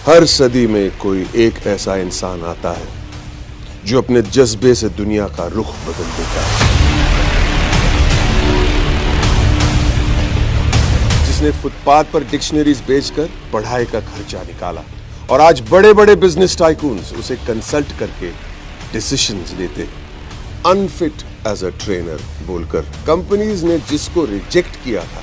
हर सदी में कोई एक ऐसा इंसान आता है जो अपने जज्बे से दुनिया का रुख बदल देता है, जिसने फुटपाथ पर डिक्शनरीज बेचकर पढ़ाई का खर्चा निकाला और आज बड़े बड़े बिजनेस टाइकून्स उसे कंसल्ट करके डिसीजंस लेते, अनफिट एज अ ट्रेनर बोलकर। कंपनीज ने जिसको रिजेक्ट किया था,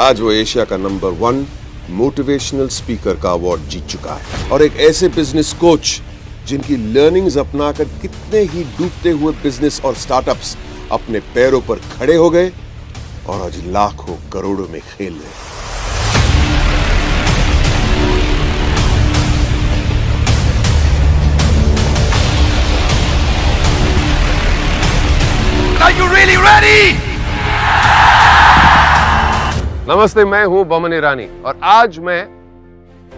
आज वो एशिया का नंबर 1 मोटिवेशनल स्पीकर का अवार्ड जीत चुका है। और एक ऐसे बिजनेस कोच जिनकी लर्निंग्स अपनाकर कितने ही डूबते हुए बिजनेस और स्टार्टअप्स अपने पैरों पर खड़े हो गए और आज लाखों करोड़ों में खेल रहे। Are you really ready? नमस्ते, मैं हूं बमन ईरानी और आज मैं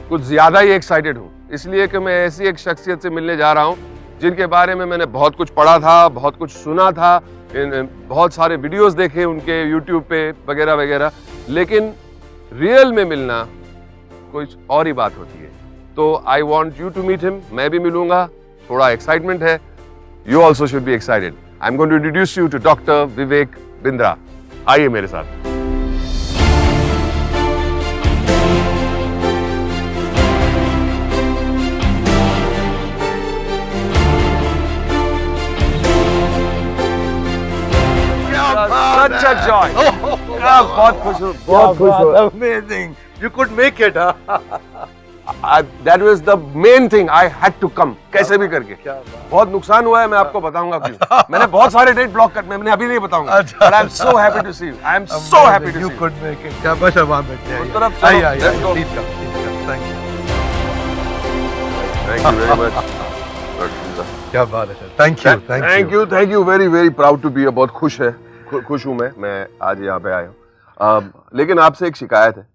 कुछ ज्यादा ही एक्साइटेड हूं, इसलिए कि मैं ऐसी एक शख्सियत से मिलने जा रहा हूं जिनके बारे में मैंने बहुत कुछ पढ़ा था, बहुत कुछ सुना था, बहुत सारे वीडियोस देखे उनके यूट्यूब पे वगैरह वगैरह, लेकिन रियल में मिलना कुछ और ही बात होती है। तो I want you to meet him, मैं भी मिलूंगा, थोड़ा एक्साइटमेंट है। You also should be excited. I am going to introduce you to doctor Vivek Bindra. आइए मेरे साथ। Such a joy. बहुत खुश हूँ, बहुत खुश हूँ। Amazing. You could make it, huh? That was the main thing. I had to come. कैसे भी करके। बहुत नुकसान हुआ है, मैं आपको बताऊंगा क्यों। मैंने बहुत सारे डेट ब्लॉक कर, मैंने अभी नहीं बताऊंगा। But I'm so happy to see you. I am so happy to see you. You could make it. क्या बस अब वहाँ बैठे हैं। उस तरफ चलो। Let's go. Please come. Thank you. Thank you very much. क्या बात है sir. Thank you. Thank you. Very proud to be here. बहुत खुश हूँ मैं आज यहाँ पे आया हूँ। लेकिन आपसे एक शिकायत है।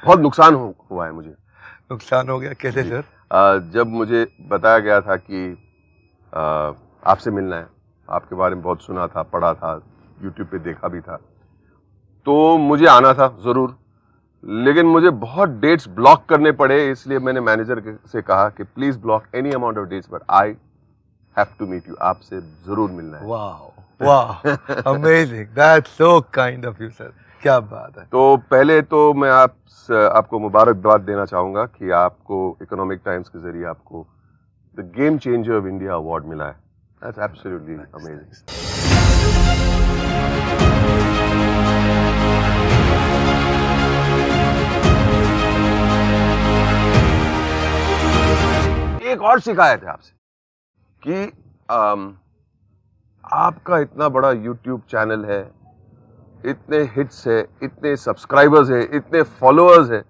बहुत नुकसान हुआ है मुझे। नुकसान हो गया कैसे सर? जब मुझे बताया गया था कि आपसे मिलना है, आपके बारे में बहुत सुना था, पढ़ा था, यूट्यूब पे देखा भी था, तो मुझे आना था जरूर, लेकिन मुझे बहुत डेट्स ब्लॉक करने पड़े, इसलिए मैंने मैनेजर से कहा कि please block any amount of dates, but I have to meet you, आपसे जरूर मिलना है। वाह, amazing, that's so kind of you sir, क्या बात है। तो पहले तो मैं आपको मुबारकबाद देना चाहूंगा कि आपको इकोनॉमिक टाइम्स के जरिए आपको the game changer of India award मिला है। That's absolutely amazing. एक और शिकायत है आपसे कि आपका इतना बड़ा YouTube चैनल है, इतने हिट्स है, इतने सब्सक्राइबर्स है, इतने फॉलोअर्स है,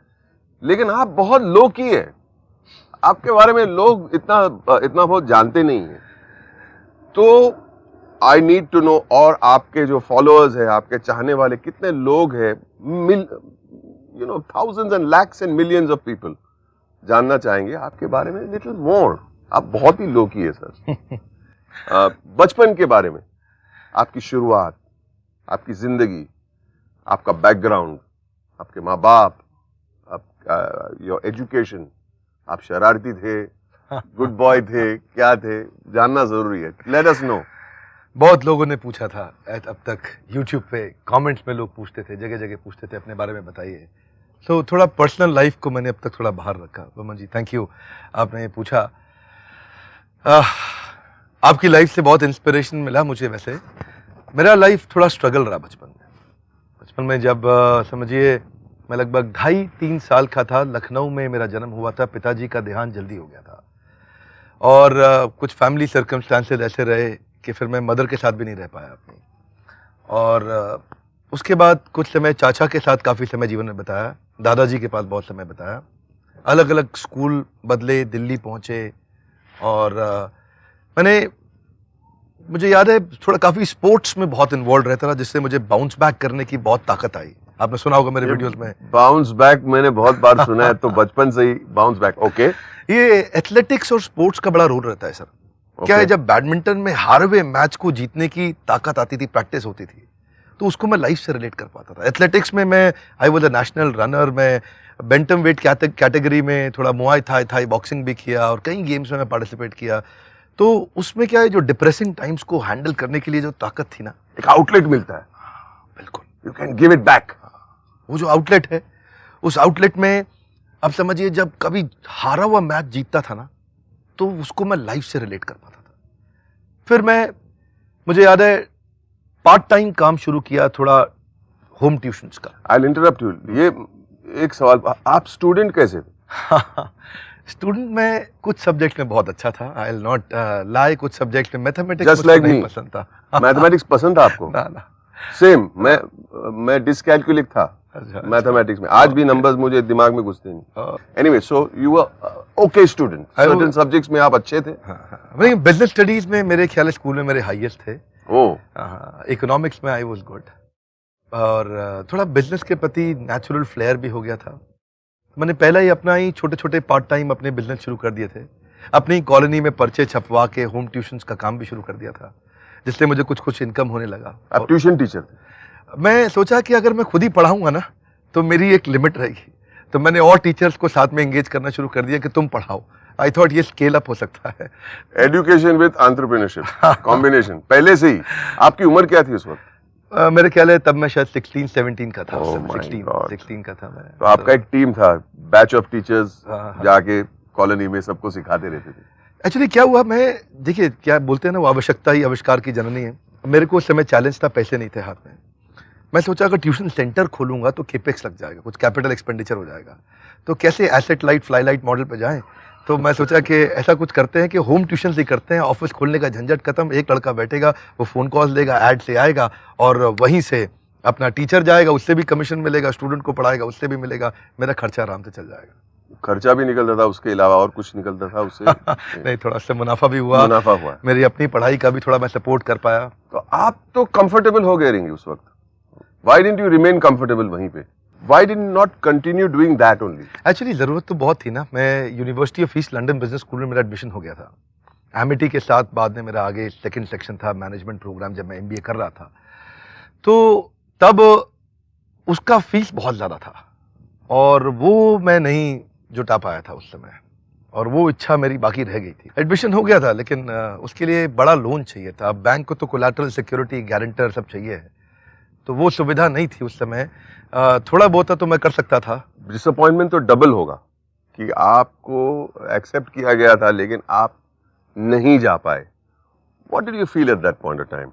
लेकिन आप बहुत लो की है। आपके बारे में लोग इतना बहुत जानते नहीं हैं। तो आई नीड टू नो, और आपके जो फॉलोअर्स है, आपके चाहने वाले कितने लोग हैं, thousands and lakhs and millions of people जानना चाहेंगे आपके बारे में लिटिल मोर। आप बहुत ही लो की है सर। बचपन के बारे में, आपकी शुरुआत, आपकी जिंदगी, आपका बैकग्राउंड, आपके माँ बाप, आपका योर एजुकेशन, आप शरारती थे, गुड बॉय थे, क्या थे, जानना जरूरी है। Let us know. बहुत लोगों ने पूछा था अब तक, यूट्यूब पे कमेंट्स में लोग पूछते थे, जगह जगह पूछते थे अपने बारे में बताइए। तो थोड़ा पर्सनल लाइफ को मैंने अब तक थोड़ा बाहर रखा। बमन जी थैंक यू, आपने पूछा। आपकी लाइफ से बहुत इंस्पिरेशन मिला मुझे। वैसे मेरा लाइफ थोड़ा स्ट्रगल रहा बचपन में जब समझिए मैं लगभग 2.5-3 साल का था, लखनऊ में मेरा जन्म हुआ था। पिताजी का देहांत जल्दी हो गया था और कुछ फैमिली सर्कमस्टांसेस ऐसे रहे कि फिर मैं मदर के साथ भी नहीं रह पाया अपनी। और उसके बाद कुछ समय चाचा के साथ काफ़ी समय जीवन में बिताया, दादाजी के पास बहुत समय बिताया, अलग अलग स्कूल बदले, दिल्ली पहुँचे। और मुझे याद है थोड़ा काफ़ी स्पोर्ट्स में बहुत इन्वॉल्व रहता था, जिससे मुझे बाउंस बैक करने की बहुत ताकत आई। आपने सुना होगा मेरे वीडियोस में। बाउंस बैक मैंने बहुत बार सुना है, तो बचपन से ही बाउंस बैक। ओके, ये एथलेटिक्स और स्पोर्ट्स का बड़ा रोल रहता है सर। क्या है, जब बैडमिंटन में हार हुए मैच को जीतने की ताकत आती थी, प्रैक्टिस होती थी, तो उसको मैं लाइफ से रिलेट कर पाता था। एथलेटिक्स में मैं I was a national runner, मैं बेंटम वेट कैटेगरी में थोड़ा मुआय थाई बॉक्सिंग भी किया और कई गेम्स में मैं पार्टिसिपेट किया। तो उसमें क्या है, जो डिप्रेसिंग टाइम्स को हैंडल करने के लिए जो ताकत थी ना, एक आउटलेट मिलता है, बिल्कुल you can give it back. वो जो आउटलेट है, उस आउटलेट में अब समझिए जब कभी हारा हुआ मैच जीतता था ना, तो उसको मैं लाइफ से रिलेट कर पाता था। फिर मुझे याद है पार्ट टाइम काम शुरू किया, थोड़ा होम ट्यूशंस का। आई इंटरप्ट यू, ये एक सवाल, आप स्टूडेंट कैसे थे? स्टूडेंट में कुछ सब्जेक्ट में बहुत अच्छा था, आई विल नॉट लाई। कुछ सब्जेक्ट में मैथमेटिक्स Just like नहीं me. पसंद था। मैथमेटिक्स पसंद था आपको? ना सेम, मैं डिसकैलकुलिक था अच्छा, मैथमेटिक्स में। आज भी नंबर्स मुझे दिमाग में घुसते नहीं। Anyway, so you were okay student, certain subjects में आप अच्छे थे? नहीं, बिजनेस स्टडीज में मेरे ख्याल स्कूल में मेरे हाईएस्ट थे। इकोनॉमिक्स में आई वाज गुड, और थोड़ा बिजनेस के प्रति नेचुरल फ्लेयर भी हो गया था। मैंने पहले ही अपना ही छोटे छोटे पार्ट टाइम अपने बिजनेस शुरू कर दिए थे। अपनी कॉलोनी में पर्चे छपवा के होम ट्यूशंस का काम भी शुरू कर दिया था, जिससे मुझे कुछ इनकम होने लगा। आप ट्यूशन टीचर थे? मैं सोचा कि अगर मैं खुद ही पढ़ाऊंगा ना, तो मेरी एक लिमिट रहेगी। तो मैंने और टीचर्स को साथ में एंगेज करना शुरू कर दिया कि तुम पढ़ाओ। आई थॉट ये स्केल अप हो सकता है। एजुकेशन विद एंटरप्रेन्योरशिप कॉम्बिनेशन पहले से ही। आपकी उम्र क्या थी उस वक्त? मेरे ख्याल है तब मैं शायद 16-17 का था। Oh my God. 16 का था मैं। तो आपका एक टीम था, बैच ऑफ टीचर्स, जाके कॉलोनी में सबको सिखाते रहते थे। एक्चुअली क्या हुआ, मैं देखिए क्या बोलते हैं ना, वो आवश्यकता ही आविष्कार की जननी है। मेरे को उस समय चैलेंज था, पैसे नहीं थे हाथ में। मैं सोचा अगर ट्यूशन सेंटर खोलूंगा तो केपेक्स लग जाएगा, कुछ कैपिटल एक्सपेंडिचर हो जाएगा, तो कैसे asset light fly light model पे जाएं। तो मैं सोचा कि ऐसा कुछ करते हैं कि होम ट्यूशन से करते हैं, ऑफिस खोलने का झंझट खत्म, एक लड़का बैठेगा, वो फोन कॉल देगा, ऐड से आएगा, और वहीं से अपना टीचर जाएगा, उससे भी कमीशन मिलेगा, स्टूडेंट को पढ़ाएगा, उससे भी मिलेगा, मेरा खर्चा आराम से चल जाएगा। खर्चा भी निकलता था, उसके अलावा और कुछ निकलता था उससे? नहीं, थोड़ा सा मुनाफा भी हुआ। मुनाफा हुआ, मेरी अपनी पढ़ाई का भी थोड़ा मैं सपोर्ट कर पाया। तो आप तो कंफर्टेबल हो गए रहेंगे उस वक्त। Why didn't you remain comfortable वहीं पे? Why did you not continue doing that only? Actually जरूरत तो बहुत थी ना। मैं university of east London business school में मेरा एडमिशन हो गया था। एमिटी के साथ बाद में मेरा आगे सेकंड सेक्शन था, मैनेजमेंट प्रोग्राम, जब मैं एमबीए कर रहा था। तो तब उसका फीस बहुत ज़्यादा था, और वो मैं नहीं जुटा पाया था उस समय, और वो इच्छा मेरी बाकी रह गई थी। एडमिशन हो गया था, लेकिन उसके लिए बड़ा लोन चाहिए था। बैंक को तो कोलैटरल सिक्योरिटी, गारंटर सब चाहिए है, तो वो सुविधा नहीं थी उस समय। थोड़ा बहुत तो मैं कर सकता था। डिसअपॉइंटमेंट तो डबल होगा कि आपको एक्सेप्ट किया गया था लेकिन आप नहीं जा पाए। What did you feel at that point of time?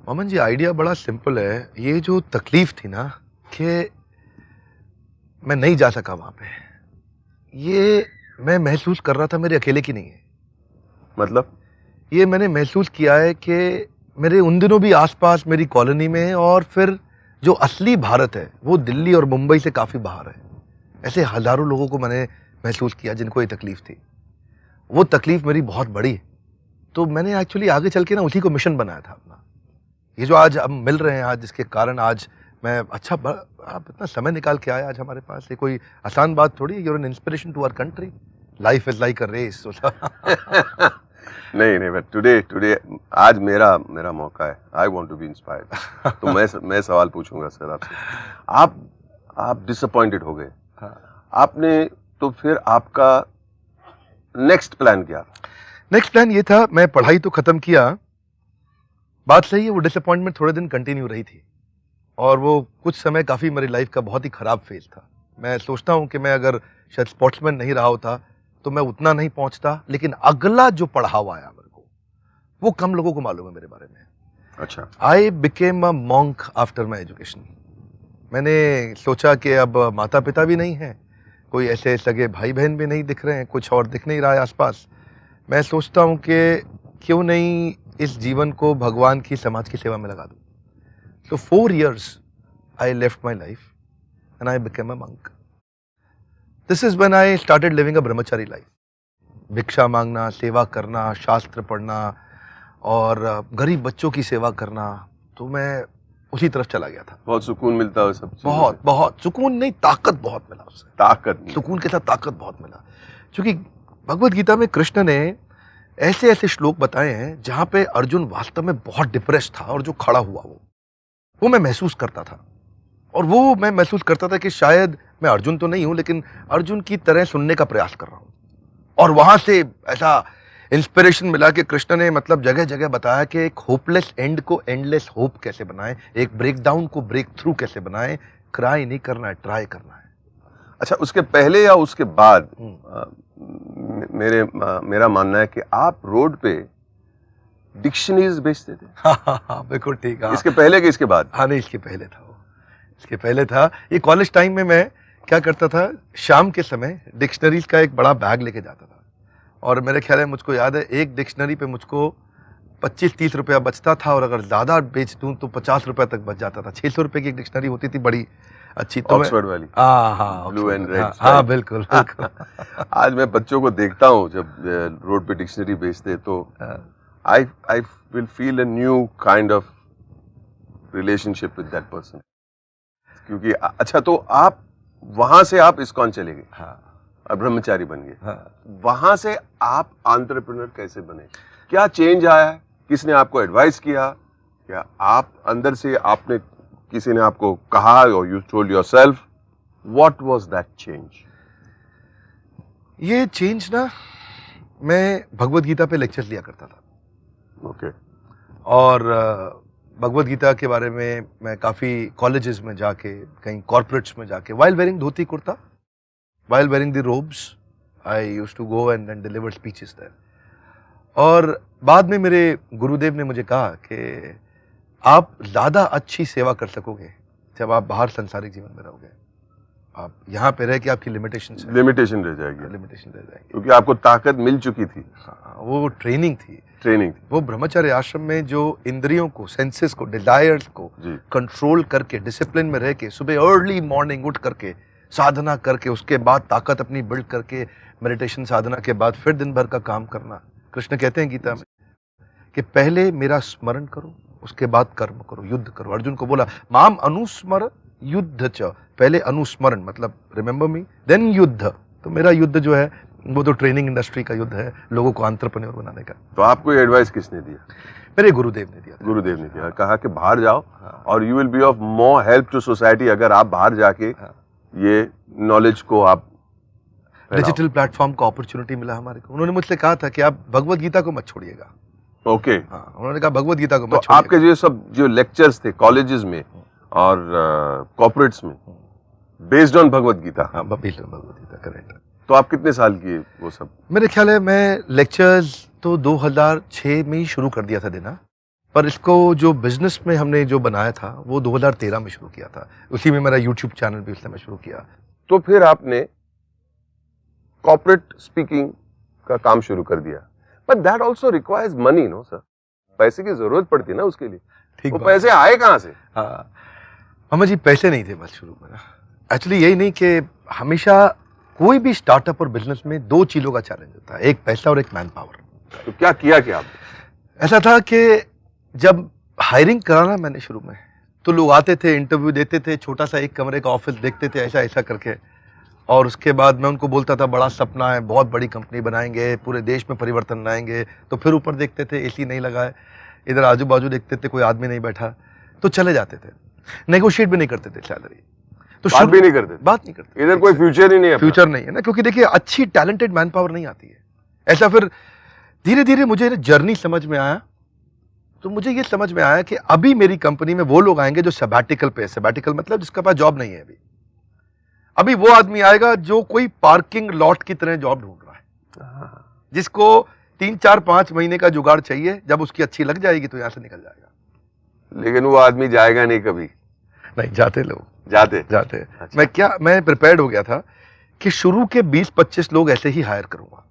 Mohammed ji, idea बड़ा सिंपल है। ये जो तकलीफ थी ना कि मैं नहीं जा सका वहां पे, ये मैं महसूस कर रहा था मेरे अकेले की नहीं है। मतलब ये मैंने महसूस किया है कि मेरे उन दिनों भी आसपास मेरी कॉलोनी में, और फिर जो असली भारत है वो दिल्ली और मुंबई से काफ़ी बाहर है। ऐसे हज़ारों लोगों को मैंने महसूस किया जिनको ये तकलीफ थी। वो तकलीफ मेरी बहुत बड़ी है। तो मैंने एक्चुअली आगे चल के ना उसी को मिशन बनाया था अपना। ये जो आज हम मिल रहे हैं, आज जिसके कारण आज मैं आप इतना समय निकाल के आए आज हमारे पास, ये कोई आसान बात थोड़ी है। You're an inspiration to our country. Life is like a race. नहीं, बट टुडे आज मेरा मौका है। I want to be inspired. तो मैं सवाल पूछूंगा सर आपसे। आप डिसअपॉइंटेड हो गए। आपने तो फिर आपका नेक्स्ट प्लान क्या? नेक्स्ट प्लान ये था, मैं पढ़ाई तो खत्म किया। बात सही है, वो डिसअपॉइंटमेंट थोड़े दिन कंटिन्यू रही थी, और वो कुछ समय काफ़ी मेरी लाइफ का बहुत ही ख़राब फेज था। मैं सोचता हूँ कि मैं अगर शायद स्पोर्ट्समैन नहीं रहा होता तो मैं उतना नहीं पहुंचता, लेकिन अगला जो पढ़ावा आया मेरे को, वो कम लोगों को मालूम है मेरे बारे में। अच्छा। I became a monk after my education. मैंने सोचा कि अब माता पिता भी नहीं है, कोई ऐसे सगे भाई बहन भी नहीं दिख रहे हैं, कुछ और दिख नहीं रहा है आसपास। मैं सोचता हूँ कि क्यों नहीं इस जीवन को भगवान की, समाज की सेवा में लगा दूँ। So 4 years I left my life and I became a monk. This is when I started living a brahmachari life. भिक्षा मांगना, सेवा करना, शास्त्र पढ़ना और गरीब बच्चों की सेवा करना, तो मैं उसी तरफ चला गया था। बहुत सुकून मिलता है सब चीज़ों बहुत में। बहुत सुकून नहीं, ताकत बहुत मिला उससे। ताकत नहीं। सुकून के साथ ताकत बहुत मिला, क्योंकि भगवत गीता में कृष्ण ने ऐसे ऐसे श्लोक बताए हैं जहाँ पे अर्जुन वास्तव में बहुत डिप्रेस था, और जो खड़ा हुआ वो वो मैं महसूस करता था। और वो मैं महसूस करता था कि शायद मैं अर्जुन तो नहीं हूं, लेकिन अर्जुन की तरह सुनने का प्रयास कर रहा हूं। और वहां से ऐसा इंस्पिरेशन मिला कि कृष्ण ने मतलब जगह जगह बताया कि एक होपलेस एंड को एंडलेस होप कैसे बनाएं, एक ब्रेकडाउन को ब्रेक थ्रू कैसे बनाएं। क्राई नहीं करना है, ट्राई करना है। अच्छा, उसके पहले या उसके बाद मेरा मानना है कि आप रोड पे डिक्शनरीज बेचते थे। हाँ, बिल्कुल ठीक है। इसके पहले कि इसके बाद? हाँ नहीं, इसके पहले था वो, इसके पहले था। ये कॉलेज टाइम में मैं क्या करता था, शाम के समय डिक्शनरीज का एक बड़ा बैग लेके जाता था। और मेरे ख्याल है, मुझको याद है, एक डिक्शनरी पे मुझको 25-30 रुपया बचता था, और अगर ज़्यादा बेच दूँ तो 50 रुपया तक बच जाता था। 600 रुपये की एक डिक्शनरी होती थी, बड़ी अच्छी। तो ऑक्सफोर्ड वाली? हाँ, ब्लू एंड रेड। हाँ, बिल्कुल बिल्कुल। आज मैं बच्चों को देखता हूँ जब रोड पे डिक्शनरी बेचते, तो I will feel a new kind of relationship with that person. क्योंकि अच्छा, तो आप वहां से आप इस्कॉन चले गए। हाँ, और ब्रह्मचारी बन गए। हाँ। वहां से आप एंटरप्रेन्योर कैसे बने? क्या चेंज आया? किसने आपको एडवाइस किया? क्या आप अंदर से आपने, किसी ने आपको कहा, और you told yourself? What was that change? ये चेंज ना, मैं भगवत गीता पे लेक्चर लिया करता था। ओके। और भगवत गीता के बारे में मैं काफ़ी कॉलेजेस में जाके, कहीं कॉर्पोरेट्स में जाके, while wearing dhoti kurta, while wearing the robes, I used to go and deliver speeches there. और बाद में मेरे गुरुदेव ने मुझे कहा कि आप ज़्यादा अच्छी सेवा कर सकोगे जब आप बाहर संसारिक जीवन में रहोगे। आप यहाँ पे रह के आपकी लिमिटेशन लिमिटेशन रह जाएगी। लिमिटेशन रह जाएगी, क्योंकि आपको ताकत मिल चुकी थी। हाँ, वो ट्रेनिंग थी। वो ब्रह्मचर्य आश्रम में जो इंद्रियों को, सेंसेस को, डिजायर्स को कंट्रोल करके, डिसिप्लिन में रह के, सुबह अर्ली मॉर्निंग उठ करके साधना करके, उसके बाद ताकत अपनी बिल्ड करके, मेडिटेशन साधना के बाद फिर दिन भर का काम करना। कृष्ण कहते हैं गीता में कि पहले मेरा स्मरण करो, उसके बाद कर्म करो, युद्ध करो। अर्जुन को बोला, माम अनुस्मर युद्ध च, पहले अनुस्मरण मतलब रिमेंबर मी, देन युद्ध। तो मेरा युद्ध जो है वो तो ट्रेनिंग इंडस्ट्री का युद्ध है, लोगों को एंटरप्रेन्योर बनाने का। तो आपको एडवाइस किसने दिया? मेरे गुरुदेव ने दिया। गुरुदेव ने दिया, कहा कि बाहर जाओ और you will be of more help to society अगर आप बाहर जाके ये नॉलेज को आप डिजिटल प्लेटफॉर्म का अपॉर्चुनिटी मिला हमारे को। उन्होंने मुझसे कहा था कि आप भगवत गीता को मत छोड़िएगा। ओके। हाँ, उन्होंने कहा भगवत गीता को मत छोड़िएगा। आपके जो सब जो लेक्चर्स थे कॉलेजेस में और कॉर्पोरेट्स में, बेस्ड ऑन भगवत गीता? हाँ, based on Bhagavad Gita, correct. तो आप कितने साल किए वो सब? मेरे ख्याल है मैं लेक्चर्स तो 2006 में ही शुरू कर दिया था देना, पर इसको जो बिजनेस में हमने जो बनाया था वो 2013 में शुरू किया था। उसी में मेरा यूट्यूब चैनल भी उस समय शुरू किया। तो फिर आपने कॉर्पोरेट स्पीकिंग का काम शुरू कर दिया, but that also requires money, no sir? पैसे की जरूरत पड़ती है ना उसके लिए। ठीक, वो पैसे आए कहाँ से? हाँ मामा जी, पैसे नहीं थे बस शुरू में। एक्चुअली यही नहीं कि हमेशा कोई भी स्टार्टअप और बिजनेस में दो चीजों का चैलेंज होता है, एक पैसा और एक मैन पावर। तो क्या किया क्या आपने? ऐसा था कि जब हायरिंग कराना मैंने शुरू में, तो लोग आते थे, इंटरव्यू देते थे, छोटा सा एक कमरे का ऑफिस देखते थे ऐसा ऐसा करके, और उसके बाद मैं उनको बोलता था बड़ा सपना है, बहुत बड़ी कंपनी बनाएंगे, पूरे देश में परिवर्तन लाएंगे। तो फिर ऊपर देखते थे एसी नहीं लगा है, इधर आजू बाजू देखते थे कोई आदमी नहीं बैठा, तो चले जाते थे। नेगोशिएट भी नहीं करते थे सैलरी, तो बात भी नहीं करते। इधर कोई फ्यूचर ही नहीं है, फ्यूचर नहीं है ना, क्योंकि देखिए अच्छी टैलेंटेड मैन पावर नहीं आती है। ऐसा फिर धीरे धीरे मुझे जर्नी समझ में आया, तो मुझे ये समझ में आया कि अभी मेरी कंपनी में वो लोग आएंगे जो सबैटिकल पे है। सबैटिकल मतलब जिसके पास जॉब नहीं है अभी वो आदमी आएगा जो कोई पार्किंग लॉट की तरह जॉब ढूंढ रहा है, जिसको 3-4-5 महीने का जुगाड़ चाहिए, जब उसकी अच्छी लग जाएगी तो यहां से निकल जाएगा। लेकिन वो आदमी जाएगा नहीं कभी। नहीं, जाते लोग, जाते। अच्छा। मैं प्रिपेयर्ड हो गया था कि शुरू के 20-25 लोग ऐसे ही हायर करूंगा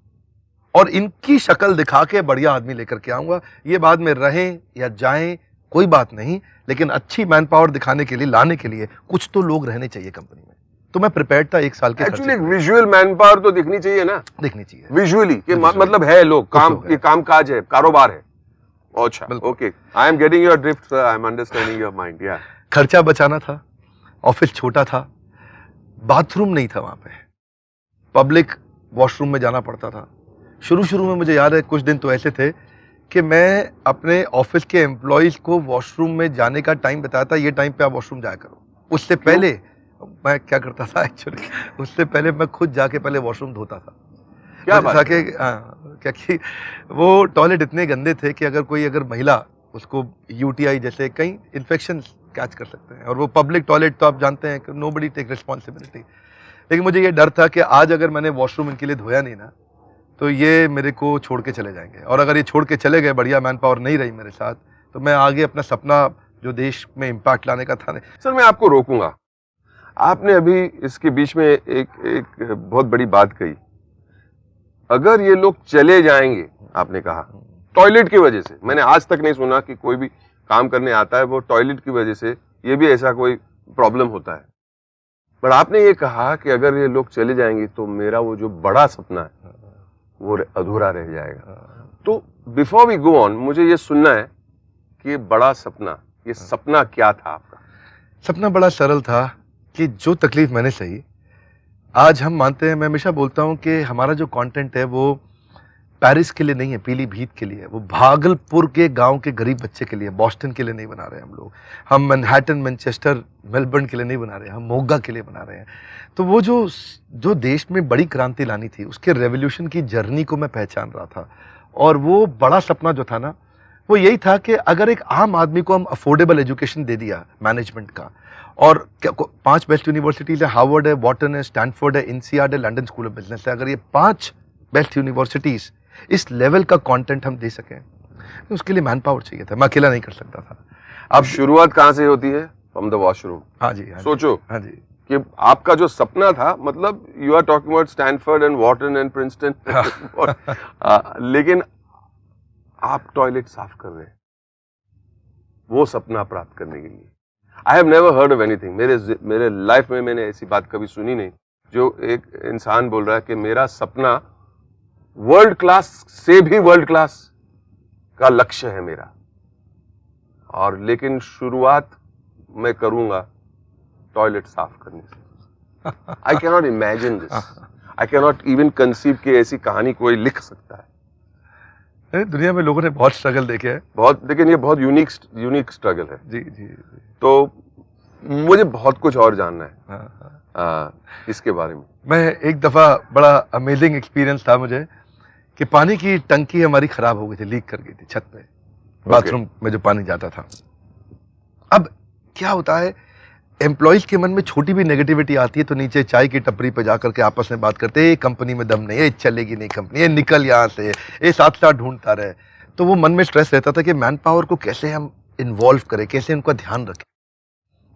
और इनकी शक्ल दिखा के बढ़िया आदमी लेकर के आऊंगा। ये बाद में रहें या जाएं कोई बात नहीं, लेकिन अच्छी मैन पावर दिखाने के लिए, लाने के लिए कुछ तो लोग रहने चाहिए कंपनी में। तो मैं प्रिपेयर्ड था 1 साल के। एक्चुअली विजुअल मैन पावर तो दिखनी चाहिए ना, दिखनी चाहिए विजुअली कि मतलब है लोग, काम ये काम काज है, कारोबार है। अच्छा, okay, I am getting your drift sir, I am understanding your mind. या खर्चा बचाना था, ऑफिस छोटा था, बाथरूम नहीं था वहां पे, पब्लिक वॉशरूम में जाना पड़ता था। शुरू में मुझे याद है कुछ दिन तो ऐसे थे कि मैं अपने ऑफिस के एम्प्लॉयज को वॉशरूम में जाने का टाइम बताया था, ये टाइम पे आप वॉशरूम जाया करो। उससे पहले मैं क्या करता था एक्चुअली, उससे पहले मैं खुद जाके पहले वॉशरूम धोता था। क्या बात है? क्योंकि वो टॉयलेट इतने गंदे थे कि अगर महिला उसको यूटीआई जैसे कई इन्फेक्शन कैच कर सकते हैं, और वो पब्लिक टॉयलेट तो आप जानते हैं कि नोबडी टेक रिस्पॉन्सिबिलिटी। लेकिन मुझे ये डर था कि आज अगर मैंने वॉशरूम इनके लिए धोया नहीं ना, तो ये मेरे को छोड़ के चले जाएंगे, और अगर ये छोड़ के चले गए, बढ़िया मैन पावर नहीं रही मेरे साथ, तो मैं आगे अपना सपना जो देश में इम्पैक्ट लाने का था। सर मैं आपको रोकूंगा, आपने अभी इसके बीच में एक बहुत बड़ी बात कही। अगर ये लोग चले जाएंगे, आपने कहा टॉयलेट की वजह से, मैंने आज तक नहीं सुना कि कोई भी काम करने आता है वो टॉयलेट की वजह से ये भी ऐसा कोई प्रॉब्लम होता है, पर आपने ये कहा कि अगर ये लोग चले जाएंगे तो मेरा वो जो बड़ा सपना है वो अधूरा रह जाएगा। तो बिफोर वी गो ऑन, मुझे ये सुनना है कि ये बड़ा सपना, ये सपना क्या था आपका? सपना बड़ा सरल था कि जो तकलीफ मैंने सही, आज हम मानते हैं, मैं हमेशा बोलता हूं कि हमारा जो कंटेंट है वो पेरिस के लिए नहीं है, पीलीभीत के लिए है, वो भागलपुर के गांव के गरीब बच्चे के लिए, बॉस्टन के लिए नहीं बना रहे हम लोग, हम मैनहट्टन, मैनचेस्टर, मेलबर्न के लिए नहीं बना रहे, हम मोगा के लिए बना रहे हैं। तो वो जो देश में बड़ी क्रांति लानी थी, उसके रेवोल्यूशन की जर्नी को मैं पहचान रहा था, और वो बड़ा सपना जो था ना, वो यही था कि अगर एक आम आदमी को हम अफोर्डेबल एजुकेशन दे दिया मैनेजमेंट का, और 5 बेस्ट यूनिवर्सिटीज है, हार्वर्ड है, वॉटन है, स्टैनफोर्ड है, INSEAD है, लंदन स्कूल ऑफ बिजनेस है, अगर ये 5 बेस्ट यूनिवर्सिटीज इस लेवल का कंटेंट हम दे सकें, तो उसके लिए मैन पावर चाहिए था, मैं अकेला नहीं कर सकता था। अब शुरुआत कहां से होती है? From the washroom. हाँ जी, सोचो हाँ जी, कि आपका जो सपना था, मतलब you are talking about Stanford and Wharton and Princeton, लेकिन आप टॉयलेट साफ कर रहे हैं वो सपना प्राप्त करने के लिए। I have never heard of anything, मेरे लाइफ में मैंने ऐसी बात कभी सुनी नहीं, जो एक इंसान बोल रहा है कि मेरा सपना वर्ल्ड क्लास से भी वर्ल्ड क्लास का लक्ष्य है मेरा, और लेकिन शुरुआत मैं करूंगा टॉयलेट साफ करने से। I can not imagine this, I can not even conceive कि ऐसी कहानी कोई लिख सकता है। दुनिया में लोगों ने बहुत स्ट्रगल देखे हैं, बहुत, लेकिन ये बहुत यूनिक स्ट्रगल है। जी जी, तो मुझे बहुत कुछ और जानना है इसके बारे में। मैं एक दफा, बड़ा अमेजिंग एक्सपीरियंस था मुझे, कि पानी की टंकी हमारी खराब हो गई थी, लीक कर गई थी छत पे, बाथरूम में जो पानी जाता था। अब क्या होता है, एम्प्लॉइज के मन में छोटी भी नेगेटिविटी आती है तो नीचे चाय की टपरी पे जाकर के आपस में बात करते हैं, ये कंपनी में दम नहीं है, चलेगी नहीं कंपनी, ये निकल यहाँ से, ये साथ साथ ढूंढता रहे। तो वो मन में स्ट्रेस रहता था कि मैन पावर को कैसे हम इन्वॉल्व करें, कैसे उनका ध्यान रखें।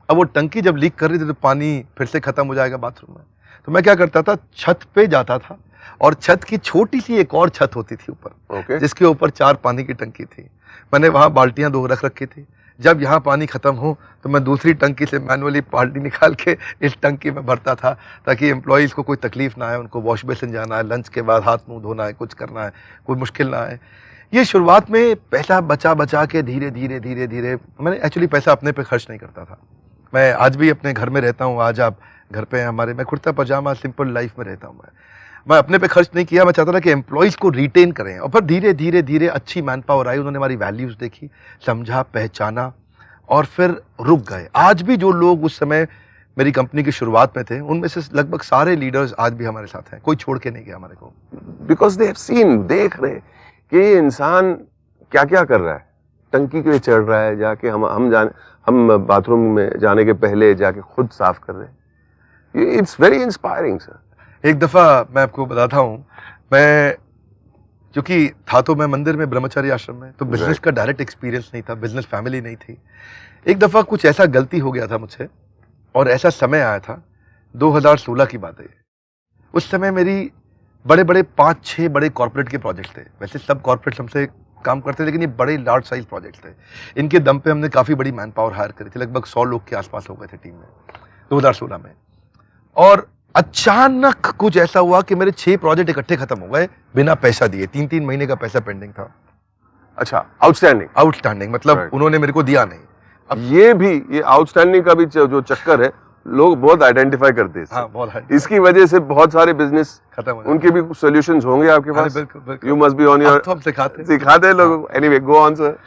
अब वो टंकी जब लीक कर रही थी तो पानी फिर से खत्म हो जाएगा बाथरूम में, तो मैं क्या करता था, छत पे जाता था, और छत की छोटी सी एक और छत होती थी ऊपर, जिसके ऊपर 4 पानी की टंकी थी। मैंने वहां बाल्टियां 2 रख रखी थी, जब यहाँ पानी खत्म हो तो मैं दूसरी टंकी से मैनुअली बाल्टी निकाल के इस टंकी में भरता था, ताकि एम्प्लॉइज को कोई तकलीफ ना आए, उनको वॉश बेसिन जाना है, लंच के बाद हाथ मुंह धोना है, कुछ करना है, कोई मुश्किल ना आए। ये शुरुआत में पैसा बचा के धीरे धीरे मैंने एक्चुअली पैसा अपने पे खर्च नहीं करता था। मैं आज भी अपने घर में रहता हूँ, आज आप घर पे हैं हमारे, मैं कुर्ता पजामा सिंपल लाइफ में रहता हूँ। मैं अपने पे खर्च नहीं किया, मैं चाहता था कि एम्प्लॉइज को रिटेन करें, और फिर धीरे धीरे अच्छी मैन पावर आई, उन्होंने हमारी वैल्यूज देखी, समझा, पहचाना, और फिर रुक गए। आज भी जो लोग उस समय मेरी कंपनी की शुरुआत में थे, उनमें से लगभग सारे लीडर्स आज भी हमारे साथ हैं, कोई छोड़ के नहीं गया हमारे को। बिकॉज दे हैव सीन, देख रहे कि ये इंसान क्या क्या कर रहा है, टंकी के चढ़ रहा है, जाके हम बाथरूम में जाने के पहले जाके खुद साफ कर रहे हैं। It's very inspiring sir. एक दफा मैं आपको बताता हूँ, मैं क्योंकि था तो मैं मंदिर में ब्रह्मचारी आश्रम में, तो बिजनेस का डायरेक्ट एक्सपीरियंस नहीं था, बिजनेस फैमिली नहीं थी। एक दफा कुछ ऐसा गलती हो गया था मुझसे, और ऐसा समय आया था, 2016 की बात है। उस समय मेरी बड़े 5-6 बड़े कॉर्पोरेट के प्रोजेक्ट थे। वैसे सब कॉर्पोरेट हमसे काम करते थे, लेकिन ये बड़े लार्ज साइज प्रोजेक्ट थे। इनके दम पे हमने काफी बड़ी मैन पावर हायर करी थी, लगभग 100 लोग के आसपास हो गए थे टीम में 2016 में। और अचानक कुछ ऐसा हुआ कि मेरे 6 प्रोजेक्ट इकट्ठे खत्म हो गए बिना पैसा दिए, 3-3 महीने का पैसा पेंडिंग था। अच्छा, आउटस्टैंडिंग मतलब उन्होंने मेरे को दिया नहीं। अब ये आउटस्टैंडिंग का भी जो चक्कर है लोग बहुत आइडेंटिफाई करते हैं हाँ बहुत high। इसकी वजह से बहुत सारे बिजनेस खत्म हो उनके भी सॉल्यूशंस होंगे आपके अरे पास बिल्कुल बिल्कुल you must be on your तो हम सिखाते हैं। सिखाते हैं लोगों को anyway go on sir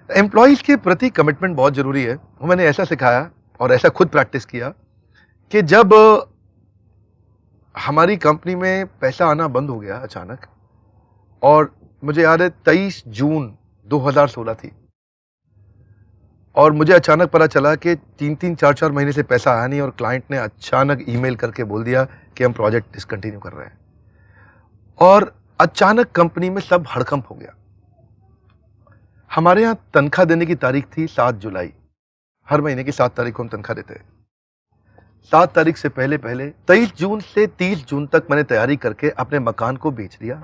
employees के प्रति कमिटमेंट बहुत जरूरी है। वो मैंने ऐसा सिखाया और ऐसा खुद प्रैक्टिस किया कि जब हमारी कंपनी में पैसा आना बंद हो गया अचानक, और मुझे याद है 23 जून 2016 थी, और मुझे अचानक पता चला कि 3-3, 4-4 महीने से पैसा आया नहीं, और क्लाइंट ने अचानक ईमेल करके बोल दिया कि हम प्रोजेक्ट डिसकंटिन्यू कर रहे हैं, और अचानक कंपनी में सब हड़कंप हो गया। हमारे यहाँ तनख्वाह देने की तारीख थी 7 जुलाई। हर महीने की 7 तारीख को हम तनख्वाह देते हैं। 7 तारीख से पहले 23 जून से 30 जून तक मैंने तैयारी करके अपने मकान को बेच दिया,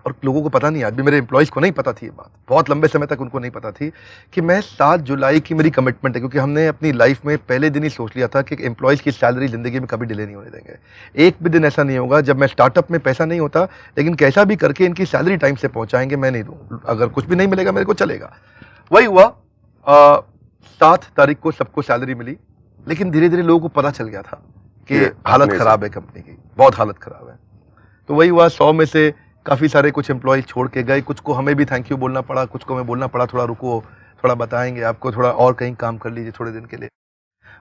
और लोगों को पता नहीं, आज भी मेरे एम्प्लॉयज को नहीं पता थी ये बात, बहुत लंबे समय तक उनको नहीं पता थी कि मैं 7 जुलाई की मेरी कमिटमेंट है, क्योंकि हमने अपनी लाइफ में पहले दिन ही सोच लिया था कि एम्प्लॉयज की सैलरी जिंदगी में कभी डिले नहीं होने देंगे। एक भी दिन ऐसा नहीं होगा जब मैं स्टार्टअप में पैसा नहीं होता, लेकिन कैसा भी करके इनकी सैलरी टाइम से पहुंचाएंगे, मैं नहीं दूँ, अगर कुछ भी नहीं मिलेगा मेरे को चलेगा। वही हुआ। 7 तारीख को सबको सैलरी मिली, लेकिन धीरे धीरे लोगों को पता चल गया था कि हालत खराब है कंपनी की, बहुत हालत खराब है। तो वही हुआ, 100 में से काफ़ी सारे कुछ एम्प्लॉय छोड़ के गए, कुछ को हमें भी थैंक यू बोलना पड़ा, कुछ को हमें बोलना पड़ा थोड़ा रुको, थोड़ा बताएंगे आपको, थोड़ा और कहीं काम कर लीजिए थोड़े दिन के लिए।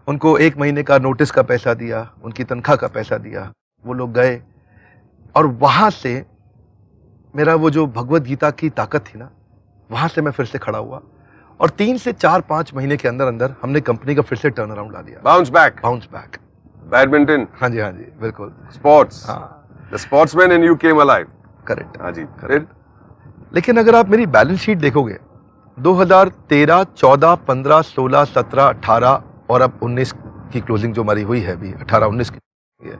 उनको 1 महीने का नोटिस का पैसा दिया, उनकी तनख्वाह का पैसा दिया, वो लोग गए, और वहाँ से मेरा वो जो भगवत गीता की ताकत थी ना, वहाँ से मैं फिर से खड़ा हुआ, और 3 से 4-5 महीने के अंदर अंदर हमने कंपनी का फिर से टर्न अराउंड ला दिया। बाउंस बैक बैडमिंटन, हाँ जी बिल्कुल, स्पोर्ट्स, हाँ the sportsman in you came alive. Correct. हाँ जी, फिर लेकिन अगर आप मेरी बैलेंस शीट देखोगे, 2013, 14, 15, 16, 17, 18 और अब 19 की क्लोजिंग जो हमारी हुई है अभी, 18-19 की है,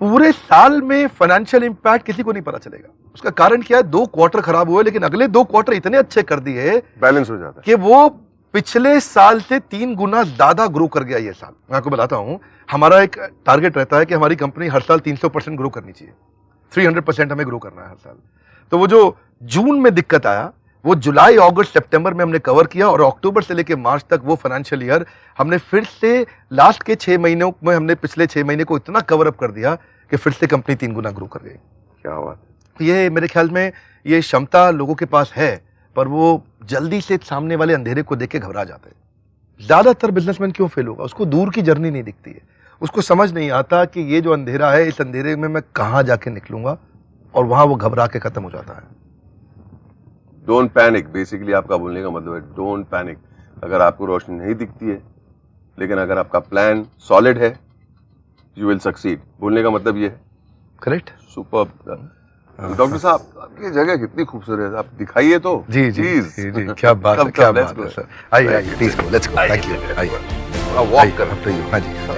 पूरे साल में फाइनेंशियल इंपैक्ट किसी को नहीं पता चलेगा। उसका कारण क्या है? 2 क्वार्टर खराब हुए, लेकिन अगले 2 क्वार्टर इतने अच्छे कर दिए, बैलेंस हो जाता है कि वो पिछले साल से 3 गुना ज्यादा ग्रो कर गया ये साल। मैं आपको बताता हूं, हमारा एक टारगेट रहता है कि हमारी कंपनी हर साल 300% ग्रो करनी चाहिए, 300% हमें ग्रो करना है हर साल। तो वो जो जून में दिक्कत आया, वो जुलाई, अगस्त, सितंबर में हमने कवर किया, और अक्टूबर से लेकर मार्च तक वो फाइनेंशियल ईयर हमने फिर से लास्ट के 6 महीनों में हमने पिछले 6 महीने को इतना कवर अप कर दिया कि फिर से कंपनी 3 गुना ग्रो कर गई। क्या हुआ? ये मेरे ख्याल में ये क्षमता लोगों के पास है, पर वो जल्दी से सामने वाले अंधेरे को देख के घबरा जाते हैं। ज्यादातर बिजनेसमैन क्यों फेल होगा? उसको दूर की जर्नी नहीं दिखती है, उसको समझ नहीं आता कि ये जो अंधेरा है, इस अंधेरे में मैं कहां जाके निकलूंगा, और वहां वो घबरा के खत्म हो जाता है। डोंट पैनिक, बेसिकली आपका बोलने का मतलब है डोंट पैनिक। अगर आपको रोशनी नहीं दिखती है, लेकिन अगर आपका प्लान सॉलिड है, यू विल सक्सीड। बोलने का मतलब ये है। करेक्ट। सुपर। डॉक्टर साहब, आपकी जगह कितनी खूबसूरत है, आप दिखाइए तो। जी, क्या बात है, क्या बात है सर। आइए please go, let's go. Thank you. आइए वॉक कर। हाँ जी।